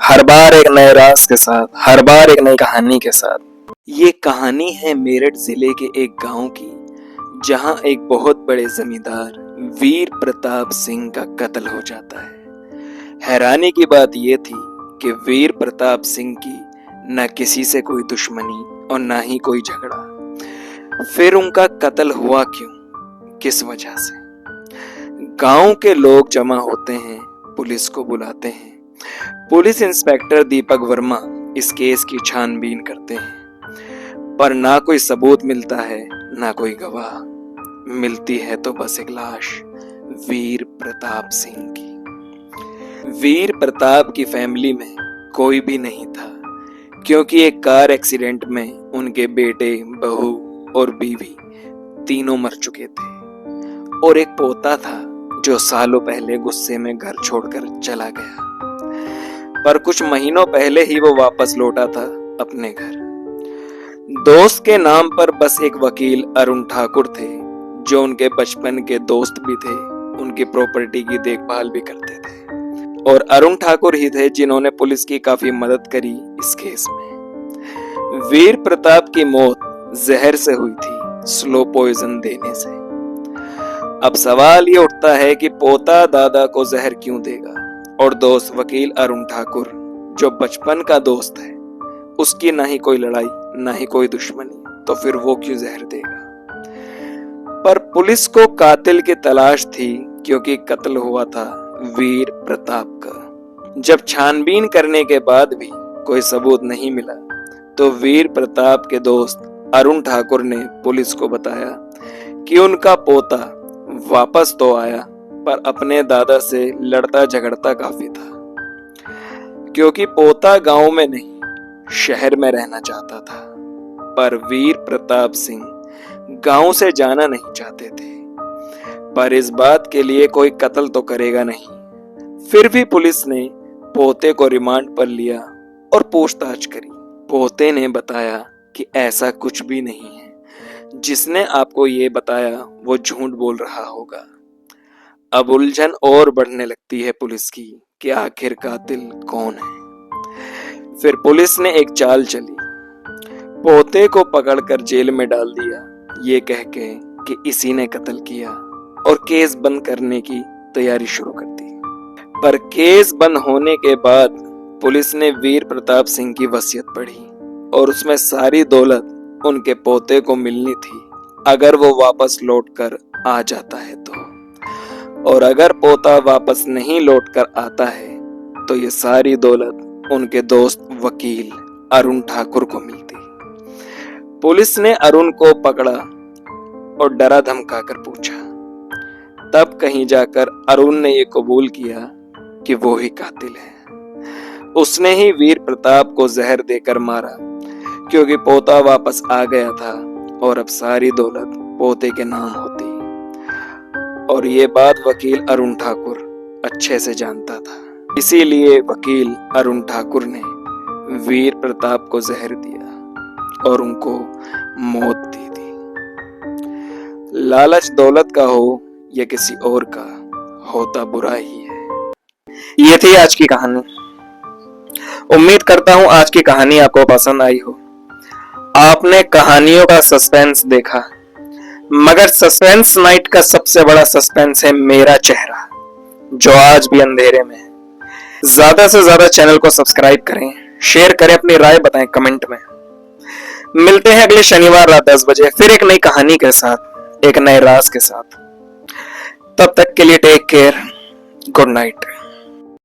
हर बार एक नए राज के साथ, हर बार एक नई कहानी के साथ। ये कहानी है मेरठ जिले के एक गांव की, जहां एक बहुत बड़े जमींदार वीर प्रताप सिंह का कत्ल हो जाता है। हैरानी की बात यह थी कि वीर प्रताप सिंह की न किसी से कोई दुश्मनी और न ही कोई झगड़ा। फिर उनका कत्ल हुआ क्यों, किस वजह से? गांव के लोग जमा होते हैं, पुलिस को बुलाते हैं। पुलिस इंस्पेक्टर दीपक वर्मा इस केस की छानबीन करते हैं, पर ना कोई सबूत मिलता है, ना कोई गवाह। मिलती है तो बस एक लाश वीर प्रताप सिंह की। वीर प्रताप की फैमिली में कोई भी नहीं था, क्योंकि एक कार एक्सीडेंट में उनके बेटे, बहू और बीवी तीनों मर चुके थे, और एक पोता था जो सालों पहले गुस्से में घर छोड़कर चला गया। पर कुछ महीनों पहले ही वो वापस लौटा था अपने घर। दोस्त के नाम पर बस एक वकील अरुण ठाकुर थे, जो उनके बचपन के दोस्त भी थे, उनकी प्रॉपर्टी की देखभाल भी करते थे। और अरुण ठाकुर ही थे जिन्होंने पुलिस की काफी मदद करी इस केस में। वीर प्रताप की मौत जहर से हुई थी, स्लो पॉइजन देने से। अब सवाल ये उठता है कि पोता दादा को जहर क्यों देगा, और दोस्त वकील अरुण ठाकुर जो बचपन का दोस्त है, उसकी ना ही कोई लड़ाई ना ही कोई दुश्मनी, तो फिर वो क्यों जहर देगा? पर पुलिस को कातिल की तलाश थी, क्योंकि कत्ल हुआ था वीर प्रताप का। जब छानबीन करने के बाद भी कोई सबूत नहीं मिला, तो वीर प्रताप के दोस्त अरुण ठाकुर ने पुलिस को बताया कि उनका पोता वापस तो आया, पर अपने दादा से लड़ता झगड़ता काफी था, क्योंकि पोता गांव में नहीं शहर में रहना चाहता था। पर वीर प्रताप सिंह गांव से जाना नहीं चाहते थे, पर इस बात के लिए कोई कत्ल तो करेगा नहीं। फिर भी पुलिस ने पोते को रिमांड पर लिया और पूछताछ करी। पोते ने बताया कि ऐसा कुछ भी नहीं है, जिसने आपको ये बताया वो झूठ बोल रहा होगा। अब उलझन और बढ़ने लगती है पुलिस की कि आखिर कातिल कौन है। फिर पुलिस ने एक चाल चली, पोते को पकड़कर जेल में डाल दिया, ये कह के कि इसी ने कत्ल किया, और केस बंद करने की तैयारी शुरू कर दी। पर केस बंद होने के बाद पुलिस ने वीर प्रताप सिंह की वसीयत पढ़ी, और उसमें सारी दौलत उनके पोते को मिलनी थी, अगर वो वापस लौटकर आ जाता है तो। और अगर पोता वापस नहीं लौटकर आता है, तो ये सारी दौलत उनके दोस्त वकील अरुण ठाकुर को मिलती। पुलिस ने अरुण को पकड़ा और डरा धमकाकर पूछा। तब कहीं जाकर अरुण ने ये कबूल किया कि वो ही कातिल है। उसने ही वीर प्रताप को जहर देकर मारा, क्योंकि पोता वापस आ गया था और अब सारी दौलत पोते के नाम होती। और ये बात वकील अरुण ठाकुर अच्छे से जानता था, इसीलिए वकील अरुण ठाकुर ने वीर प्रताप को जहर दिया और उनको मौत दे दी। लालच दौलत का हो या किसी और का, होता बुरा ही है। ये थी आज की कहानी। उम्मीद करता हूं आज की कहानी आपको पसंद आई हो। आपने कहानियों का सस्पेंस देखा, मगर सस्पेंस नाइट का सबसे बड़ा सस्पेंस है मेरा चेहरा, जो आज भी अंधेरे में है। ज्यादा से ज्यादा चैनल को सब्सक्राइब करें, शेयर करें, अपनी राय बताएं कमेंट में। मिलते हैं अगले शनिवार रात 10 बजे फिर एक नई कहानी के साथ, एक नए राज के साथ। तब तक के लिए टेक केयर, गुड नाइट।